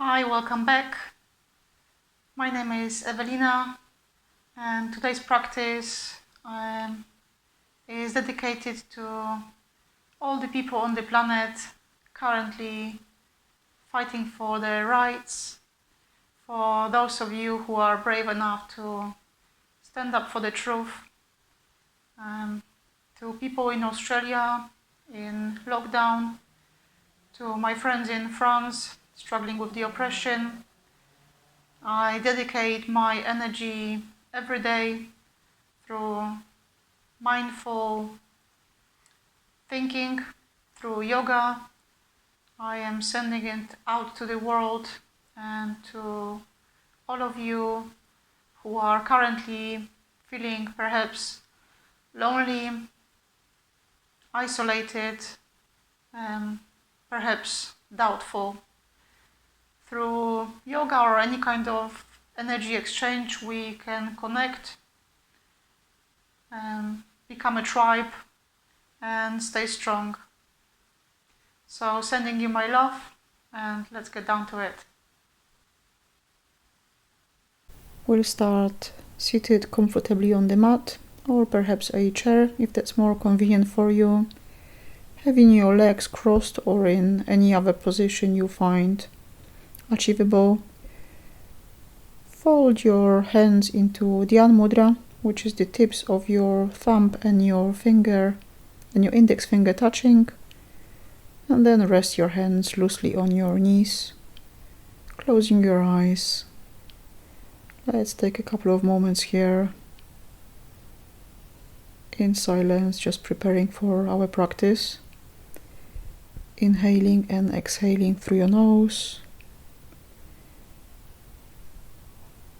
Hi, welcome back. My name is Evelina, and today's practice is dedicated to all the people on the planet currently fighting for their rights, for those of you who are brave enough to stand up for the truth, to people in Australia in lockdown, to my friends in France struggling with the oppression. I dedicate my energy every day through mindful thinking, through yoga. I am sending it out to the world and to all of you who are currently feeling perhaps lonely, isolated, perhaps doubtful. Through yoga or any kind of energy exchange, we can connect, become a tribe, and stay strong. So sending you my love, and let's get down to it. We'll start seated comfortably on the mat, or perhaps a chair if that's more convenient for you. Having your legs crossed or in any other position you find achievable. Fold your hands into Dhyan Mudra, which is the tips of your thumb and your finger and your index finger touching, and then rest your hands loosely on your knees, closing your eyes. Let's take a couple of moments here in silence, just preparing for our practice. Inhaling and exhaling through your nose.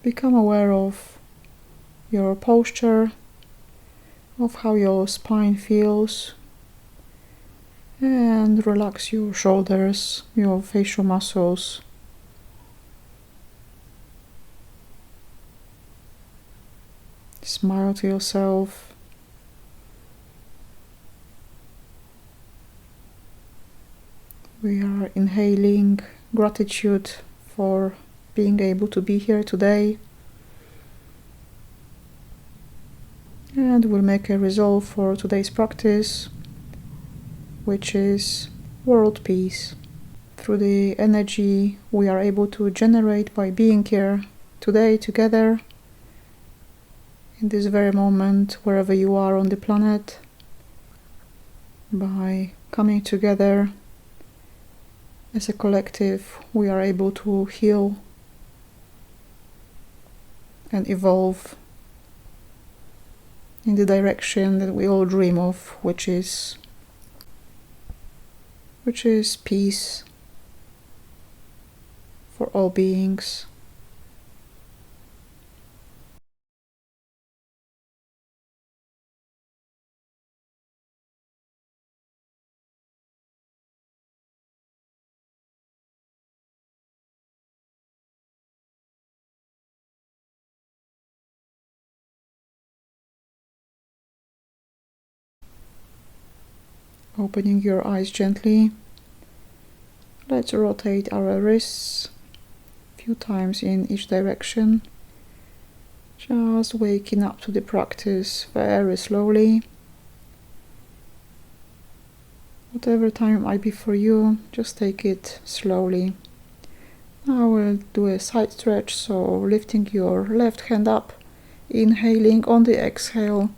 Become aware of your posture, of how your spine feels, and relax your shoulders, your facial muscles. Smile to yourself. We are inhaling gratitude for being able to be here today, and we'll make a resolve for today's practice, which is world peace. Through the energy we are able to generate by being here today together, in this very moment, wherever you are on the planet, by coming together as a collective, we are able to heal and evolve in the direction that we all dream of, which is peace for all beings. Opening your eyes gently, let's rotate our wrists a few times in each direction, just waking up to the practice very slowly. Whatever time it might be for you, just take it slowly. Now we'll do a side stretch, so lifting your left hand up, inhaling on the exhale,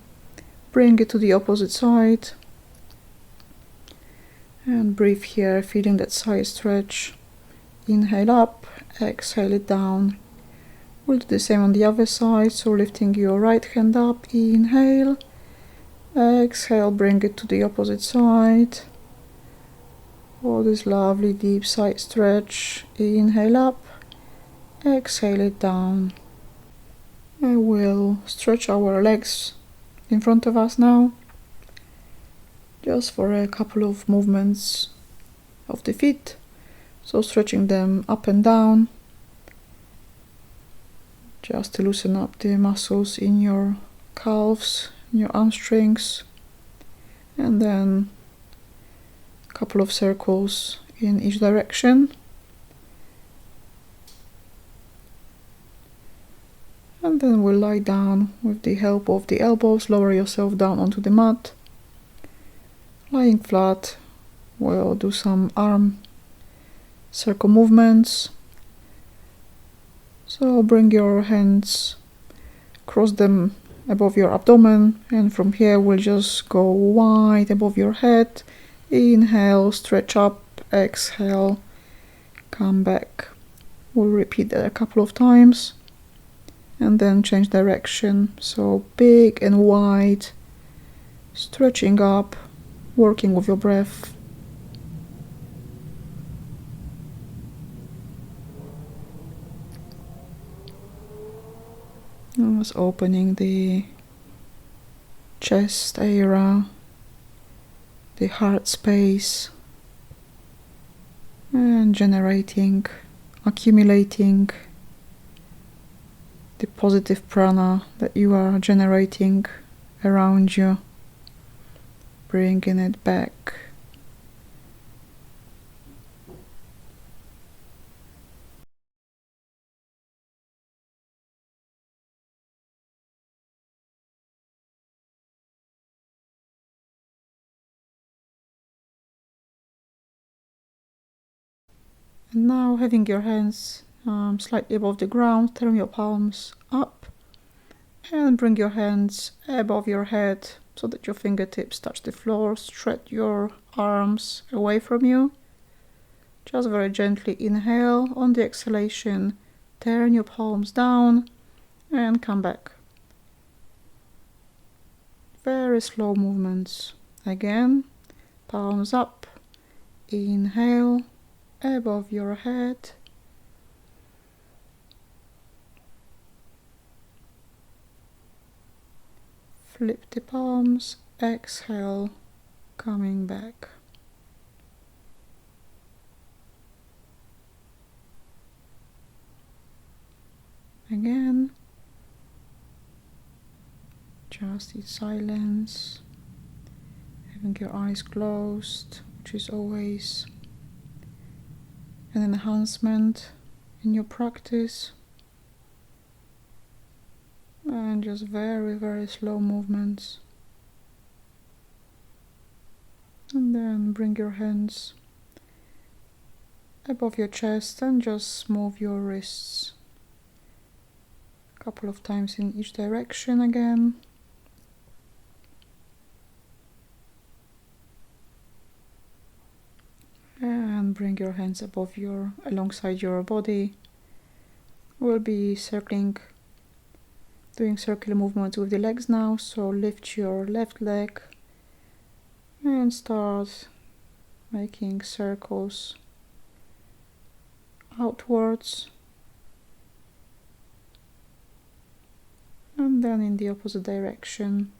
bring it to the opposite side. And breathe here, feeling that side stretch. Inhale up, exhale it down. We'll do the same on the other side, so lifting your right hand up, inhale, exhale, bring it to the opposite side. For this lovely deep side stretch, inhale up, exhale it down. And we'll stretch our legs in front of us now, just for a couple of movements of the feet, so stretching them up and down, just to loosen up the muscles in your calves, in your hamstrings, and then a couple of circles in each direction, And then we'll lie down with the help of the elbows, lower yourself down onto the mat. Lying flat, we'll do some arm circle movements. So bring your hands, cross them above your abdomen, and from here we'll just go wide above your head. Inhale, stretch up, exhale, come back. We'll repeat that a couple of times and then change direction. So big and wide, stretching up, working with your breath. And just opening the chest area, the heart space, and generating, accumulating the positive prana that you are generating around you, bringing it back. And now, having your hands slightly above the ground, turn your palms up and bring your hands above your head so that your fingertips touch the floor. Stretch your arms away from you. Just very gently inhale. On the exhalation, turn your palms down and come back. Very slow movements. Again, palms up. Inhale above your head. Flip the palms. Exhale, coming back. Again, just in silence, having your eyes closed, which is always an enhancement in your practice. And just very, very slow movements. And then bring your hands above your chest and just move your wrists a couple of times in each direction again. And bring your hands alongside your body. We'll be doing circular movements with the legs now. So lift your left leg and start making circles outwards. And then in the opposite direction,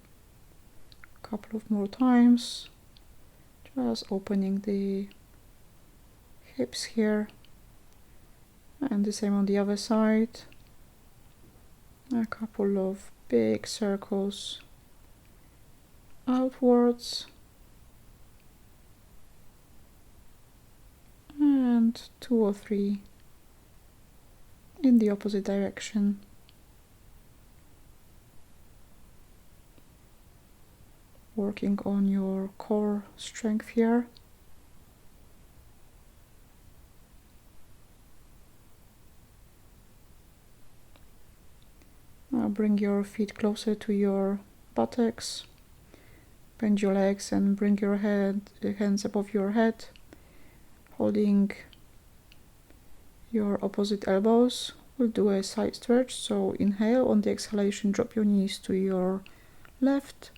a couple of more times, just opening the hips here, and the same on the other side. A couple of big circles outwards, and 2 or 3 in the opposite direction. Working on your core strength here. Now bring your feet closer to your buttocks. Bend your legs and bring your hands above your head, holding your opposite elbows. We'll do a side stretch. So inhale. On the exhalation, drop your knees to your left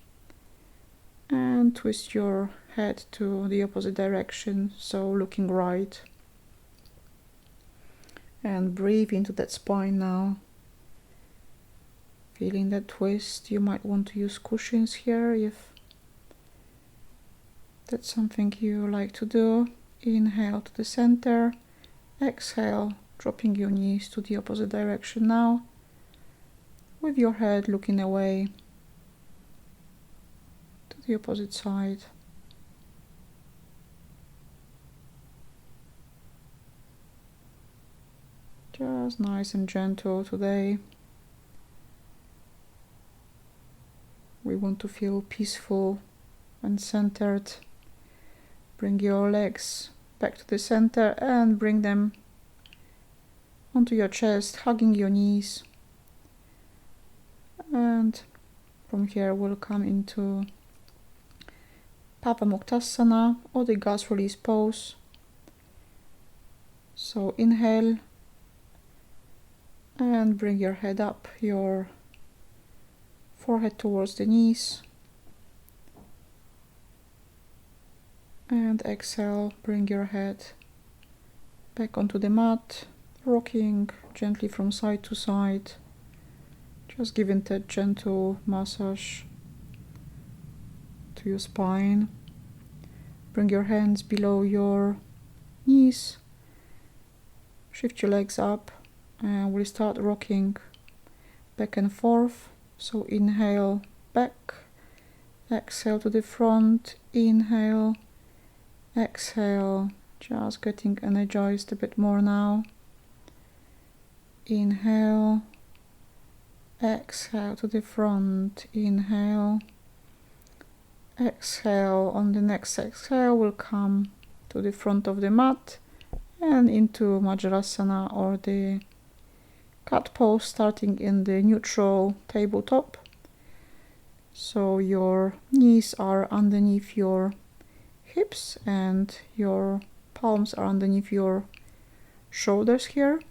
and twist your head to the opposite direction, so looking right. And breathe into that spine now. Feeling that twist. You might want to use cushions here if that's something you like to do. Inhale to the center. Exhale, dropping your knees to the opposite direction now, with your head looking away to the opposite side. Just nice and gentle today. want to feel peaceful and centered. Bring your legs back to the center and bring them onto your chest, hugging your knees. And from here we'll come into Pawanmuktasana, or the gas release pose. So inhale and bring your head up, your forehead towards the knees. And exhale, bring your head back onto the mat, rocking gently from side to side. Just giving that gentle massage to your spine. Bring your hands below your knees. Shift your legs up and we'll start rocking back and forth. So inhale back, exhale to the front, inhale, exhale, just getting energized a bit more now. Inhale, exhale to the front, inhale, exhale. On the next exhale we'll come to the front of the mat and into Majarasana, or the cat pose, starting in the neutral tabletop. So your knees are underneath your hips and your palms are underneath your shoulders here.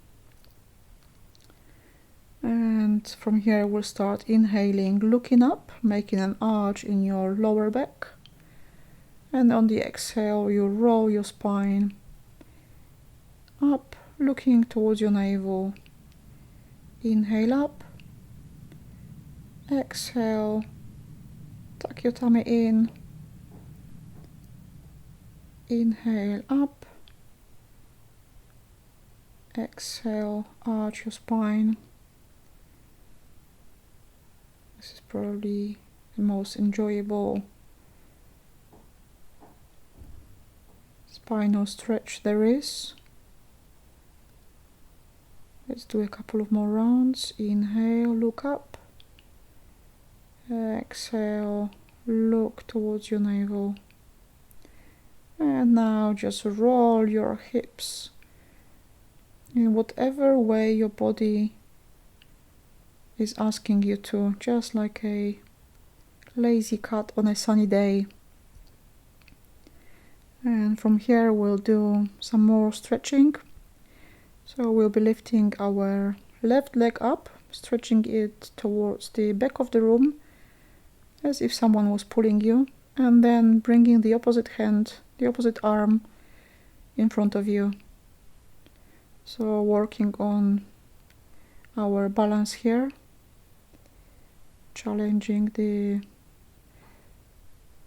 And from here we'll start inhaling, looking up, making an arch in your lower back. And on the exhale you roll your spine up, looking towards your navel. Inhale up, exhale, tuck your tummy in, inhale up, exhale, arch your spine. This is probably the most enjoyable spinal stretch there is. Let's do a couple of more rounds. Inhale, look up. Exhale, look towards your navel. And now just roll your hips in whatever way your body is asking you to, just like a lazy cat on a sunny day. And from here we'll do some more stretching. So we'll be lifting our left leg up, stretching it towards the back of the room as if someone was pulling you, and then bringing the opposite hand, the opposite arm in front of you. So working on our balance here, challenging the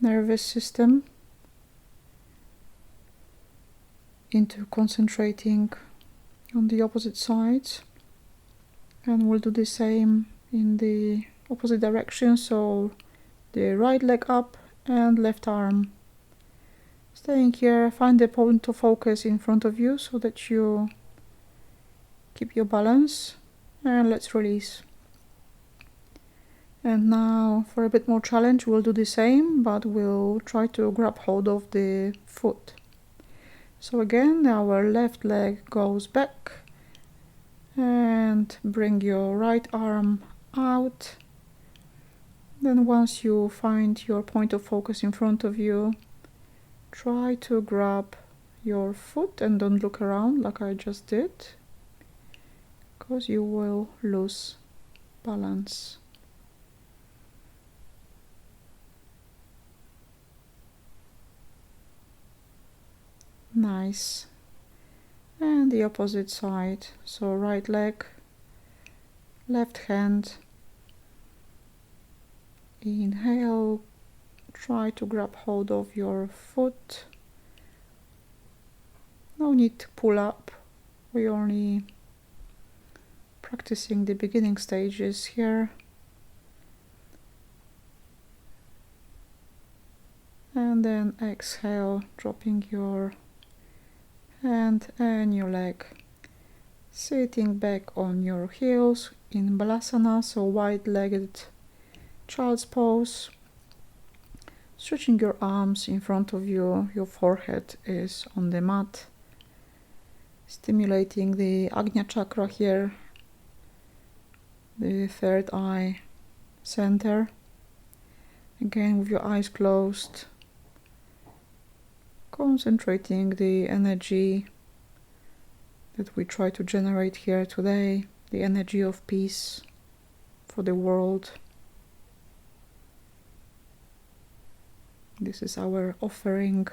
nervous system into concentrating on the opposite sides. And we'll do the same in the opposite direction, so the right leg up and left arm. Staying here, find the point of focus in front of you so that you keep your balance, and let's release. And now for a bit more challenge we'll do the same, but we'll try to grab hold of the foot. So again, our left leg goes back and bring your right arm out. Then once you find your point of focus in front of you, try to grab your foot and don't look around like I just did, because you will lose balance. Nice. And the opposite side, so right leg, left hand. Inhale, try to grab hold of your foot. No need to pull up, we're only practicing the beginning stages here. And then exhale, dropping your hand and your leg, sitting back on your heels in Balasana, so wide-legged child's pose. Stretching your arms in front of you, your forehead is on the mat, stimulating the Ajna chakra here, the third eye center. Again, with your eyes closed, concentrating the energy that we try to generate here today, the energy of peace for the world. This is our offering.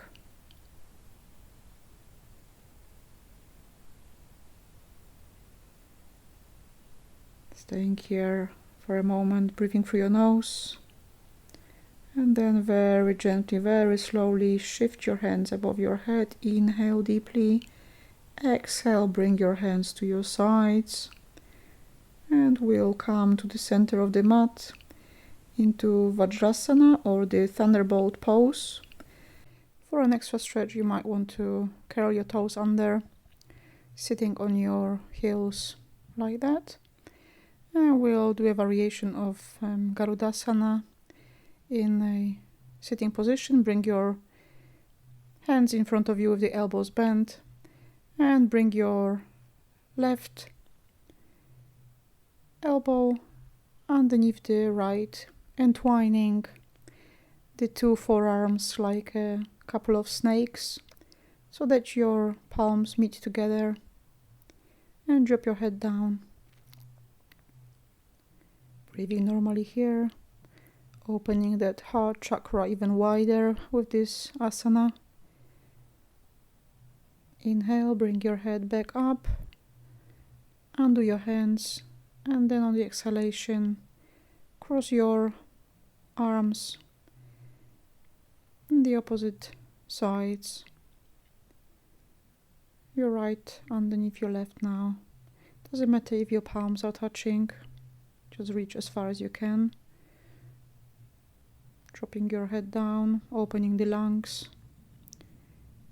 Staying here for a moment, breathing through your nose. And then very gently, very slowly shift your hands above your head. Inhale deeply. Exhale, bring your hands to your sides. And we'll come to the center of the mat into Vajrasana or the Thunderbolt pose. For an extra stretch, you might want to curl your toes under, sitting on your heels like that. And we'll do a variation of Garudasana. In a sitting position, bring your hands in front of you with the elbows bent and bring your left elbow underneath the right, entwining the two forearms like a couple of snakes so that your palms meet together, and drop your head down. Breathing normally here. Opening that heart chakra even wider with this asana. Inhale, bring your head back up. Undo your hands. And then on the exhalation, cross your arms in the opposite sides. Your right underneath your left now. Doesn't matter if your palms are touching. Just reach as far as you can. Dropping your head down, opening the lungs,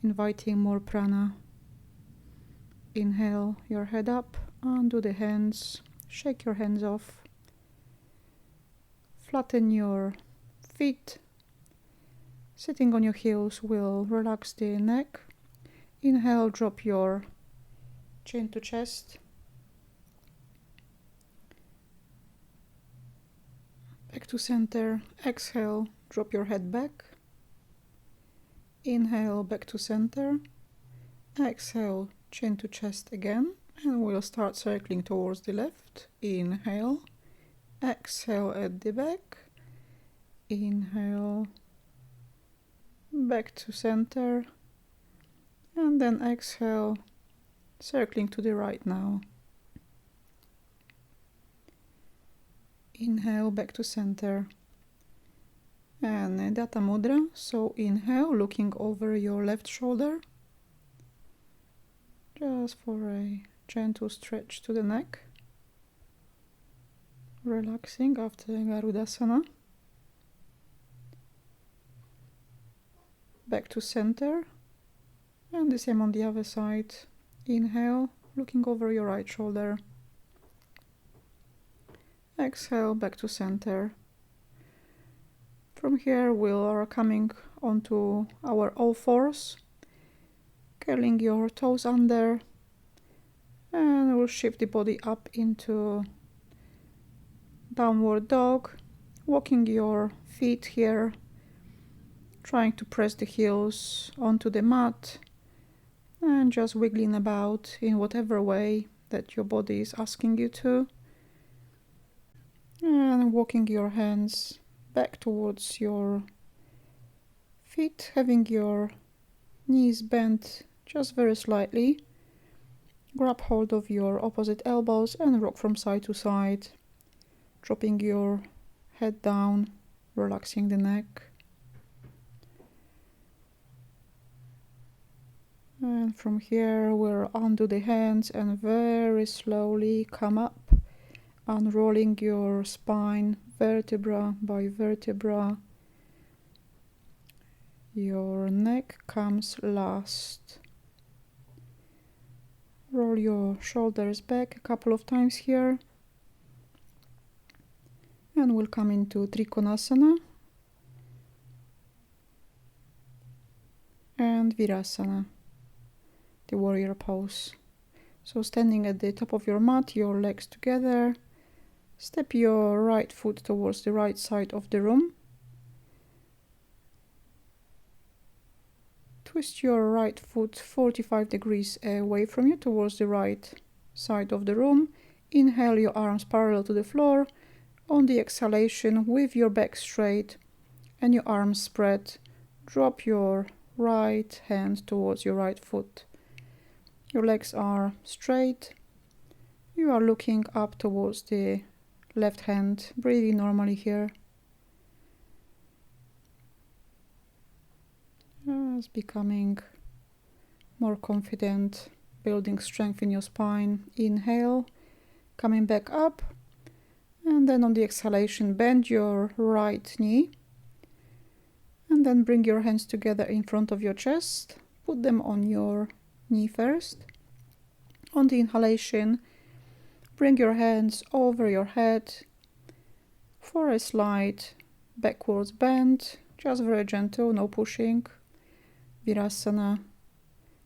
inviting more prana. Inhale your head up, undo the hands, shake your hands off. Flatten your feet. Sitting on your heels will relax the neck. Inhale, drop your chin to chest. Back to center. Exhale, drop your head back. Inhale, back to center. Exhale, chin to chest again. And we'll start circling towards the left. Inhale. Exhale at the back. Inhale. Back to center. And then exhale, circling to the right now. Inhale, back to center. And Datta Mudra. So inhale, looking over your left shoulder. Just for a gentle stretch to the neck. Relaxing after Garudasana. Back to center. And the same on the other side. Inhale, looking over your right shoulder. Exhale, back to center. From here we are coming onto our all fours, curling your toes under, and we'll shift the body up into downward dog, walking your feet here, trying to press the heels onto the mat, and just wiggling about in whatever way that your body is asking you to. And walking your hands back towards your feet, having your knees bent just very slightly. Grab hold of your opposite elbows and rock from side to side, dropping your head down, relaxing the neck. And from here we'll undo the hands and very slowly come up, unrolling your spine vertebra by vertebra. Your neck comes last. Roll your shoulders back a couple of times here. And we'll come into Trikonasana. Veerasana, the warrior pose. So standing at the top of your mat, your legs together, step your right foot towards the right side of the room. Twist your right foot 45 degrees away from you towards the right side of the room. Inhale, your arms parallel to the floor. On the exhalation, with your back straight and your arms spread, drop your right hand towards your right foot. Your legs are straight. You are looking up towards the left hand, breathing normally here. Just becoming more confident, building strength in your spine. Inhale, coming back up, and then on the exhalation, bend your right knee, and then bring your hands together in front of your chest. Put them on your knee first. On the inhalation, bring your hands over your head for a slight backwards bend, just very gentle, no pushing. Veerasana,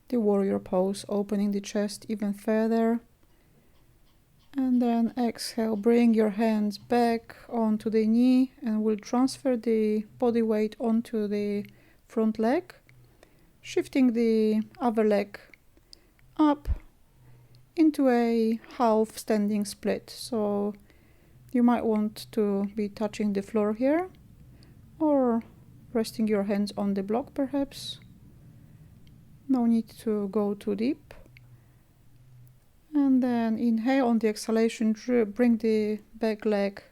the warrior pose, opening the chest even further. And then exhale, bring your hands back onto the knee and we'll transfer the body weight onto the front leg, shifting the other leg up into a half standing split. So you might want to be touching the floor here or resting your hands on the block perhaps. No need to go too deep. And then inhale, on the exhalation, bring the back leg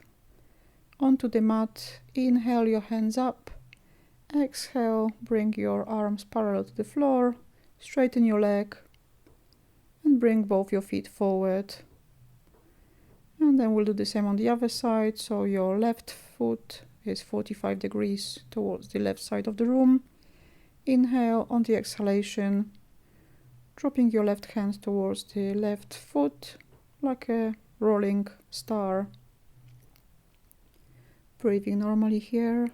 onto the mat. Inhale, your hands up. Exhale, bring your arms parallel to the floor. Straighten your leg and bring both your feet forward. And then we'll do the same on the other side. So your left foot is 45 degrees towards the left side of the room. Inhale, on the exhalation, dropping your left hand towards the left foot like a rolling star. Breathing normally here.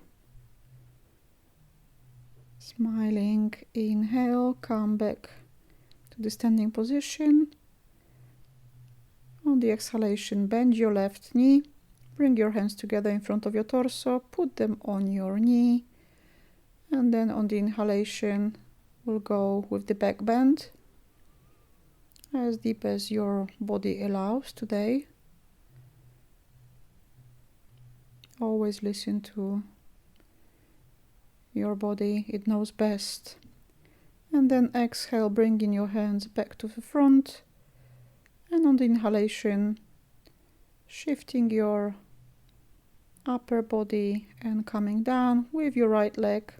Smiling. Inhale, come back to the standing position. On the exhalation, bend your left knee. Bring your hands together in front of your torso. Put them on your knee. And then on the inhalation, we'll go with the back bend as deep as your body allows today. Always listen to your body, it knows best. And then exhale, bringing your hands back to the front. And on the inhalation, shifting your upper body and coming down with your right leg.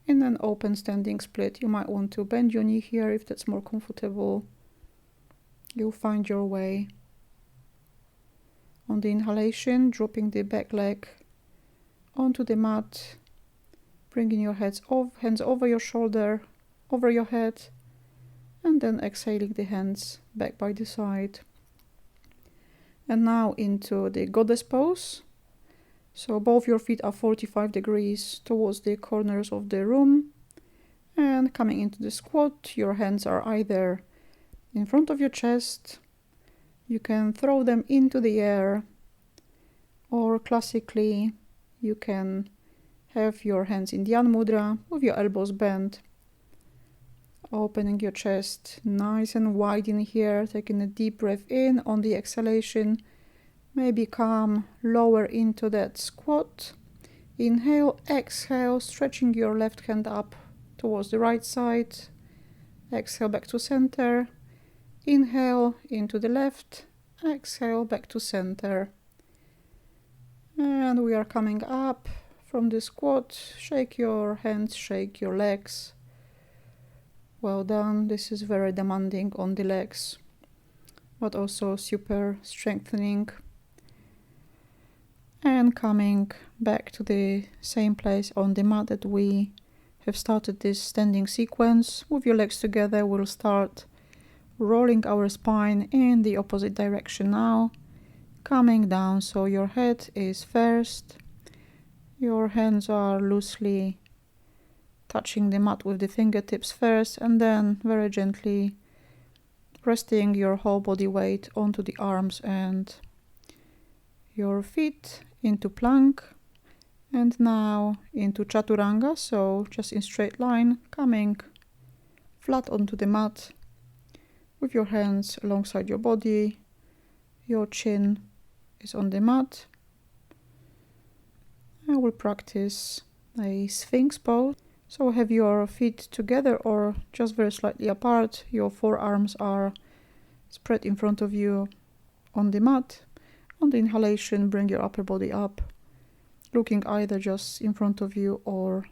In an open standing split, you might want to bend your knee here if that's more comfortable. You'll find your way. On the inhalation, dropping the back leg onto the mat, bringing your hands over your shoulder, over your head, and then exhaling the hands back by the side. And now into the goddess pose. So both your feet are 45 degrees towards the corners of the room. And coming into the squat, your hands are either in front of your chest. You can throw them into the air. Or classically, you can have your hands in Dhyan Mudra with your elbows bent. Opening your chest nice and wide in here. Taking a deep breath in. On the exhalation, maybe come lower into that squat. Inhale, exhale, stretching your left hand up towards the right side. Exhale back to center. Inhale into the left. Exhale back to center. And we are coming up from the squat. Shake your hands, shake your legs. Well done. This is very demanding on the legs, but also super strengthening. And coming back to the same place on the mat that we have started this standing sequence. With your legs together, we'll start rolling our spine in the opposite direction now. Coming down, so your head is first. Your hands are loosely touching the mat with the fingertips first, and then very gently resting your whole body weight onto the arms and your feet into plank. And now into Chaturanga, so just in straight line, coming flat onto the mat with your hands alongside your body. Your chin is on the mat. I will practice a Sphinx pose. So have your feet together or just very slightly apart. Your forearms are spread in front of you on the mat. On the inhalation, bring your upper body up, looking either just in front of you or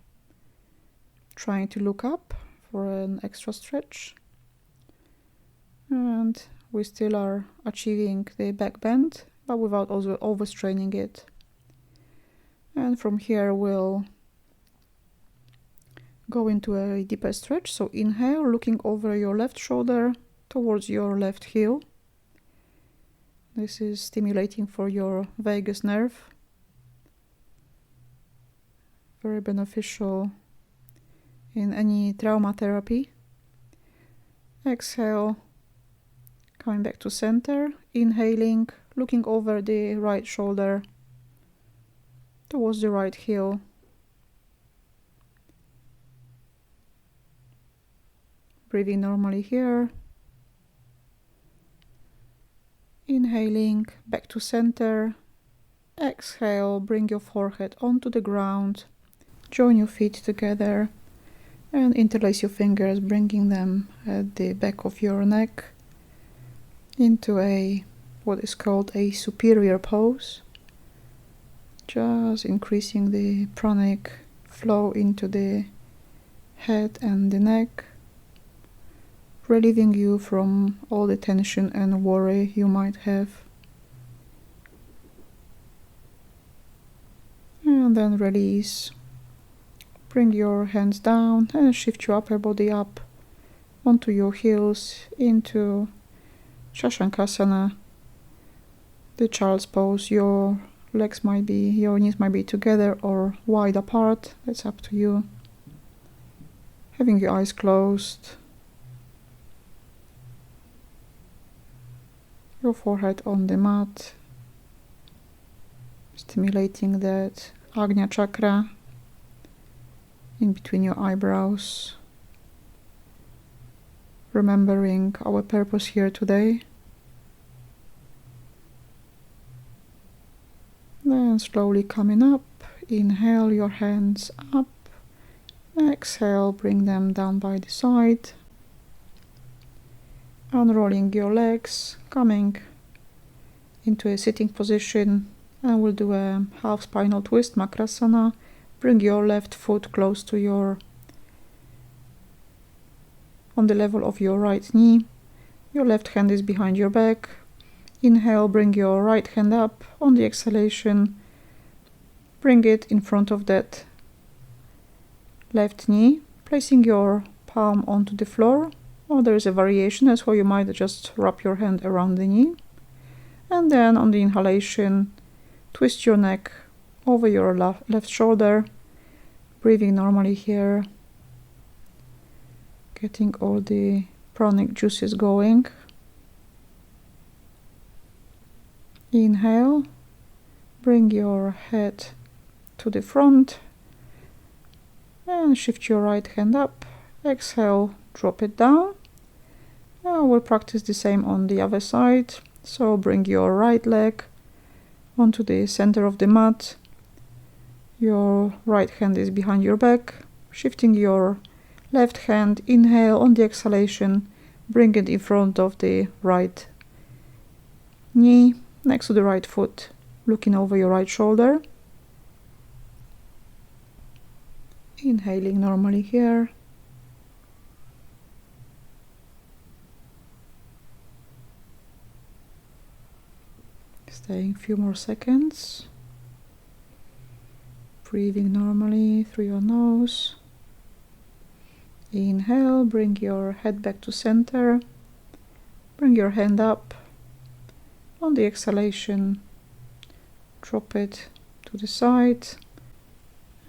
trying to look up for an extra stretch. And we still are achieving the back bend, but without also overstraining it. And from here we'll go into a deeper stretch. So inhale, looking over your left shoulder towards your left heel. This is stimulating for your vagus nerve. Very beneficial in any trauma therapy. Exhale, coming back to center. Inhaling, looking over the right shoulder towards the right heel. Breathing normally here. Inhaling, back to center. Exhale, bring your forehead onto the ground. Join your feet together and interlace your fingers, bringing them at the back of your neck into what is called a superior pose. Just increasing the pranic flow into the head and the neck, relieving you from all the tension and worry you might have. And then release. Bring your hands down and shift your upper body up onto your heels into Shashankasana, the child's pose. Your knees might be together or wide apart, that's up to you. Having your eyes closed, your forehead on the mat, stimulating that Agnya chakra in between your eyebrows, remembering our purpose here today. Then slowly coming up, inhale your hands up, exhale, bring them down by the side, unrolling your legs, coming into a sitting position, and we'll do a half spinal twist, Makrasana. Bring your left foot close to on the level of your right knee. Your left hand is behind your back. Inhale, bring your right hand up. On the exhalation, bring it in front of that left knee, placing your palm onto the floor. Or there is a variation, as well you might just wrap your hand around the knee. And then on the inhalation, twist your neck over your left shoulder, breathing normally here, getting all the pranic juices going. Inhale, bring your head to the front and shift your right hand up. Exhale, drop it down. Now we'll practice the same on the other side. So bring your right leg onto the center of the mat. Your right hand is behind your back. Shifting your left hand, inhale, on the exhalation, bring it in front of the right knee, next to the right foot, looking over your right shoulder. Inhaling normally here. Staying a few more seconds. Breathing normally through your nose. Inhale, bring your head back to center. Bring your hand up. On the exhalation, drop it to the side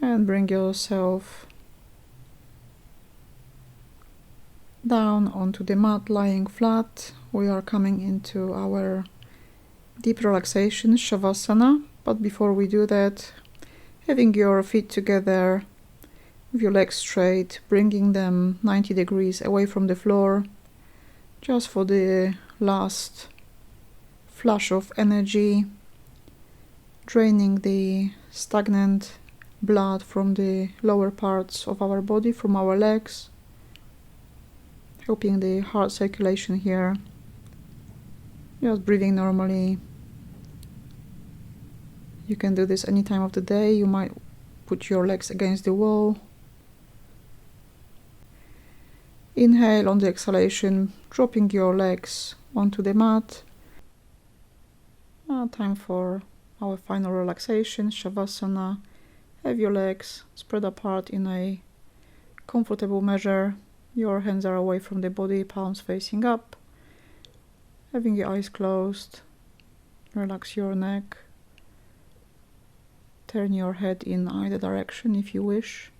and bring yourself down onto the mat, lying flat. We are coming into our deep relaxation, Shavasana. But before we do that, having your feet together with your legs straight, bringing them 90 degrees away from the floor, just for the last flash of energy, draining the stagnant blood from the lower parts of our body, from our legs, helping the heart circulation here. Just breathing normally. You can do this any time of the day. You might put your legs against the wall. Inhale on the exhalation, dropping your legs onto the mat. Time for our final relaxation, Shavasana. Have your legs spread apart in a comfortable measure. Your hands are away from the body, palms facing up. Having your eyes closed, relax your neck. Turn your head in either direction if you wish.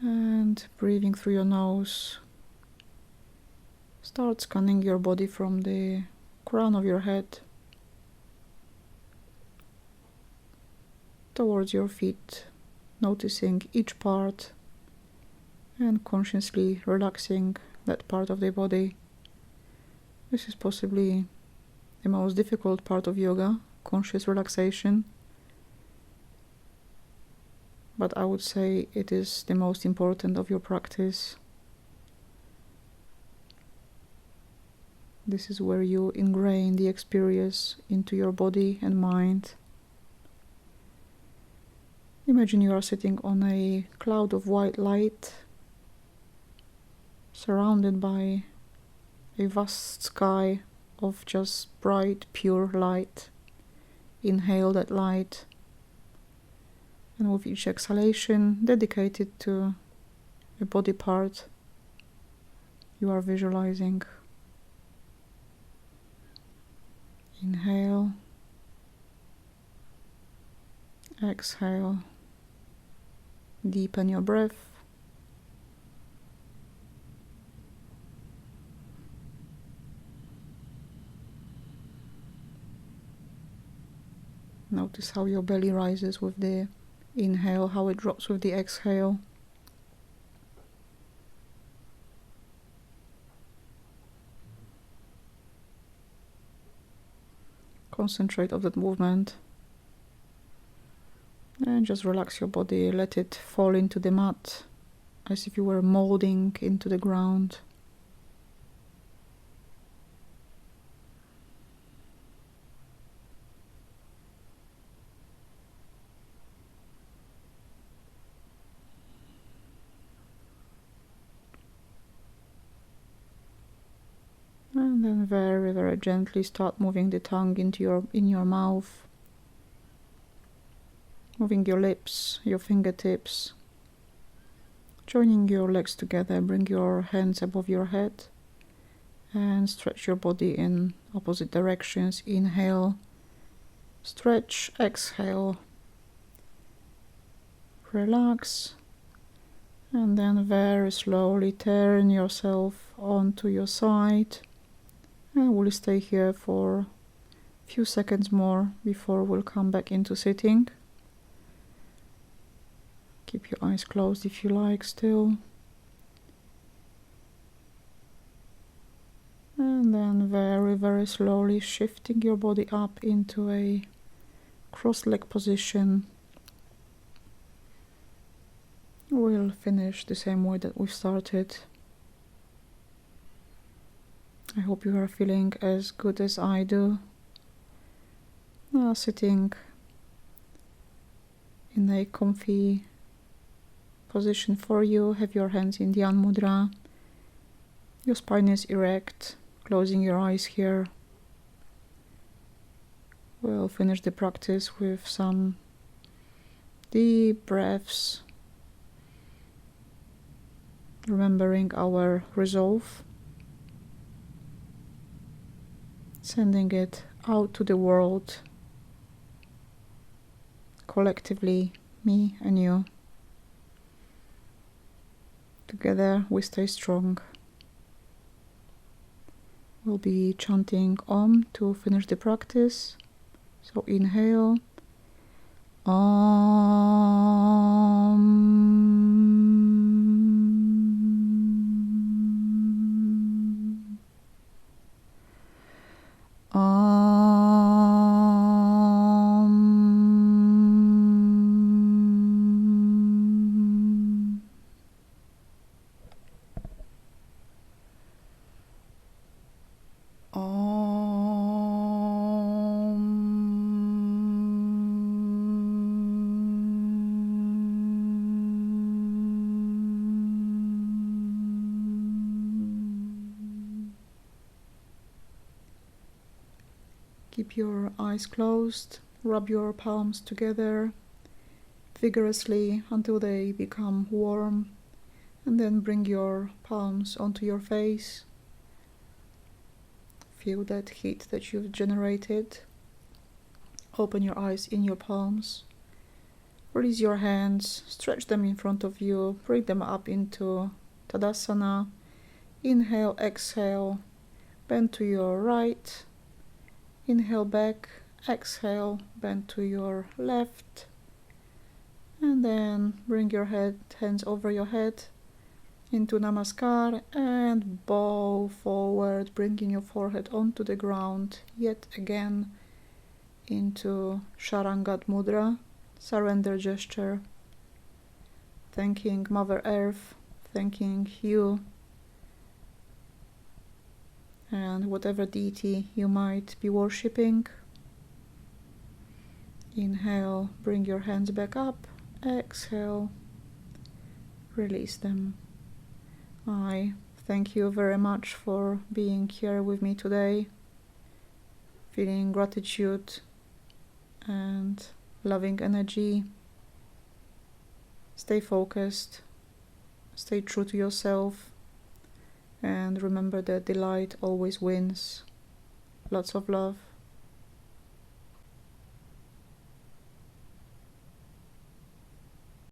And breathing through your nose. Start scanning your body from the crown of your head towards your feet, noticing each part and consciously relaxing that part of the body. This is possibly the most difficult part of yoga, conscious relaxation. But I would say it is the most important of your practice. This is where you ingrain the experience into your body and mind. Imagine you are sitting on a cloud of white light, surrounded by a vast sky of just bright, pure light. Inhale that light, and with each exhalation dedicated to a body part you are visualizing. Inhale, exhale, deepen your breath. Notice how your belly rises with the inhale, how it drops with the exhale. Concentrate on that movement and just relax your body. Let it fall into the mat as if you were molding into the ground. And then very, very gently start moving the tongue in your mouth. Moving your lips, your fingertips. Joining your legs together, bring your hands above your head. And stretch your body in opposite directions. Inhale, stretch, exhale. Relax. And then very slowly turn yourself onto your side. And we'll stay here for a few seconds more before we'll come back into sitting. Keep your eyes closed if you like still. And then very, very slowly shifting your body up into a cross-leg position. We'll finish the same way that we started. I hope you are feeling as good as I do. Now sitting in a comfy position for you. Have your hands in Dhyan Mudra. Your spine is erect. Closing your eyes here. We'll finish the practice with some deep breaths. Remembering our resolve. Sending it out to the world, collectively, me and you. Together we stay strong. We'll be chanting Om to finish the practice. So inhale. Om. Om. Keep your eyes closed, rub your palms together vigorously until they become warm, and then bring your palms onto your face. Feel that heat that you've generated. Open your eyes in your palms. Release your hands, stretch them in front of you, bring them up into Tadasana. Inhale, exhale, bend to your right. Inhale back, exhale, bend to your left. And then bring your hands over your head into Namaskar and bow forward, bringing your forehead onto the ground, yet again into Sharangat Mudra, surrender gesture, thanking Mother Earth, thanking you, and whatever deity you might be worshipping. Inhale, bring your hands back up, exhale, release them. I thank you very much for being here with me today, feeling gratitude and loving energy. Stay focused, stay true to yourself, and remember that delight always wins. Lots of love.